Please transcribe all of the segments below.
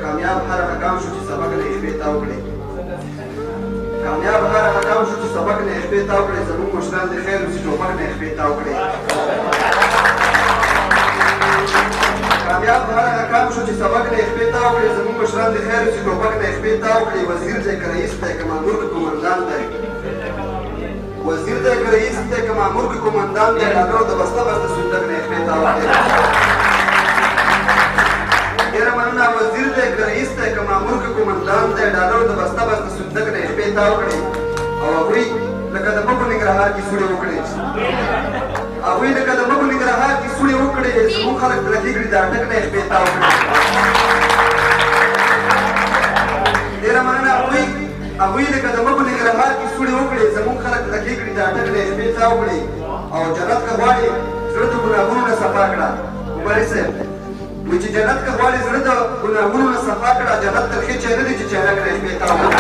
کامیاب هر هغه ګام شو چې سبق نه یې شپې تاو کړې کامیاب هر هغه ګام شو چې سبق نه یې شپې تاو کړې زموږ مشران د خیر چې ټوپک نه یې شپې تاو کړې کامیاب هر هغه ګام شو چې سبق نه یې شپې تاو کړې زموږ مشران د خیر چې ټوپک نه یې شپې تاو کړې وزیر دی که رئیس دی که مامور که قومندان دی وزیر دی که رئیس دی که مامور که قومندان دی ډاګر د بسته بسته صندوق نه یې شپې تاو کړې ډېره مننه وزیر دی که رئیس دی که مامور که قومندان دی ډالرو د بسته بسته صندوق نه یې شپې تاو کړې او هغوی لکه د مګو ننګرهار کې سوړې وکړې هغوی لکه د مګو ننګرهار کې سوړې وکړې زموږ خلک ترکې کړي د اټک نه یې شپې تاو کړې ډېره مننه هغوی لکه د مګو ننګرهار کې سوړې وکړې زموږ خلک ترکې کړي د اټک نه یې شپې تاو کړې او جنت که غواړې زړه د ګناهونو نه صفا کړه عمري صاحب وایي چې جنت که غواړې زړه د ګناهونو نه صفا کړه جنت ترخې چای نه دی چې چایلک نه یې شپې تاو کړه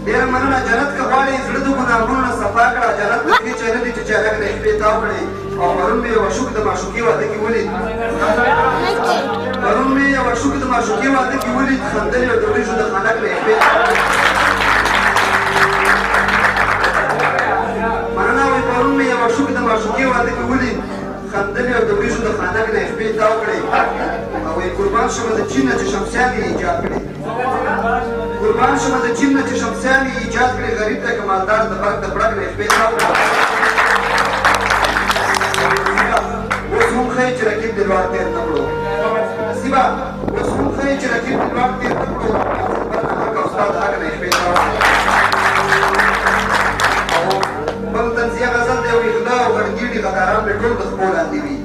ډېره مننه جنت که غواړې زړه د ګناهونو نه صفا کړه جنت ترخې چای نه دی چې چایلک نه یې شپې تاو کړې او پرون مې یو شوک د معشوقې واده کې ولید پرون مې یو شوک د معشوقې واده کې ولید خندلې او د وریژو د خانک نه یې شپې تاو کړې مننه وایي پرون مې یو شوک د معشوقې واده کې ولید خندلې او د وریژو د خانک نه یې شپې تاو کړې او وایي قربان شمه د چین نه چې شمسیان یې ایجاد کړې قربان شمه د چین نه چې شمسیان یې ایجاد کړې غریب ته که مالدار د برق د پړک نه یې شپې تاو کړه اوس هم ښایي چې رقیب د لوړ تېر نه کړو نصیبه اوس هم ښایي چې رقیب د لوړ تېر نه کړو بل حق او ستا د حق نه یې شپې تاو کړه بل طنزیه غزل دی ویغله او غړګیړي غداران مې ټول د خپو لاندې وي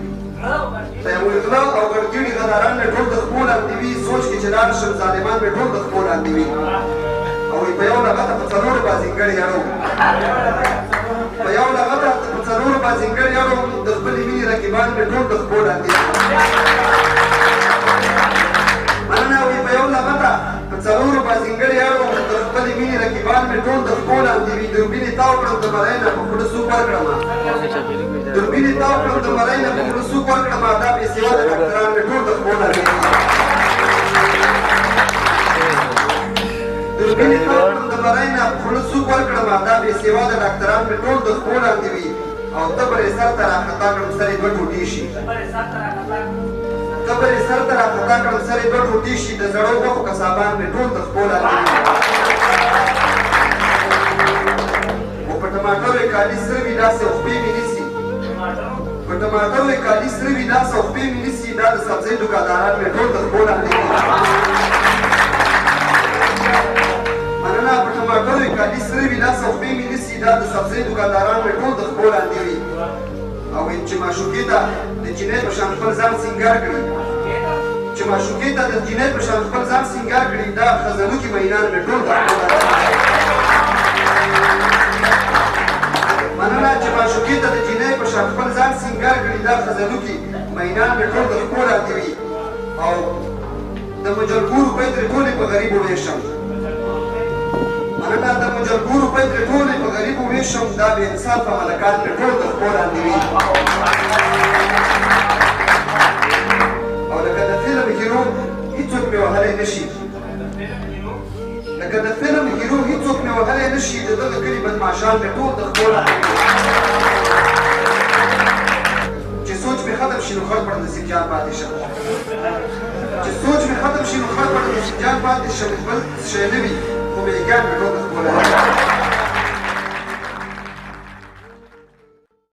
ویغله او غړګیړي غداران مې ټول د خپو لاندې وي سوچ کې چې لاړ شم ظالمان مې ټول د خپو لاندې وي او په یو لغته په څلورو بازینګړې اړو په یو لغته په څلورو بازینګړې اړو د خپلې مینې رقیبان مې ټول د خپو لاندې وي مننه وایي په یو لغته په څلورو بازینګړې اړو د خپلې مینې رقیبان مې ټول د خپو لاندې وي دوربین یې تاو کړم د مرۍ نه په خوله سوک ورکړم دوربین یې تاو کړم د مرۍ نه په خوله سوک ورکړم دا بې سواده ډاکټران مې ټول د خپو لاندې وي دوربین یې تاو کړم د مرۍ نه په خوله سوک ورکړم دا بې سواده ډاکټران مې ټول د خپو لاندې وي او تبر یې سر ته راخطا کړم سر یې دوه ټوټې شي تبر یې سر ته راخطا کړم سر یې دوه ټوټې شي د زړو غوښو کسابان مې ټول د خپو لاندې وي او په ټماټرو یې کالي سره وي داسې خپې مې نیسي په ټماټرو یې کالي سره وي داسې خپې مې نیسي دا د سبزۍ دوکانداران مې ټول د خپو لاندې وي مننه په ټماټرو یې کالي سره وي داسې خپې مې نیسي دا د سبزۍ دوکانداران مې ټول د خپو لاندې وي او وایي چې معشوقې ته د جینۍ په شان خپل ځان سینګار کړي چې معشوقې ته د جینۍ په شان خپل ځان سینګار کړي دا خزانوکي مینان مې ټول د خپو لاندې وي مننه چې معشوقې ته د جینۍ په شان خپل ځان سینګار کړي دا خزانوکي مینان مې ټول د خپو لاندې وي او د مجلګو روپۍ ترې ټولې په غریبو ویشم مننه د مجلګو روپۍ ترې ټولې په غریبو ویشم دا بې انصافه ملکان مې ټول د خپو لاندې وي او لکه د فلم هیرو هېڅوک مې وهلی نه شي لکه د فلم هیرو هېڅوک مې وهلی نه شي د دغه کلي بدماشان مې ټول د خپو لاندې وي چې سوچ مې ختم شي نو خړ پړ نصیب جان پاتې شم چې سوچ مې ختم شي نو خړ پړ نصیب جان پاتې شم بل شی نه وي خو میږیان مې ټول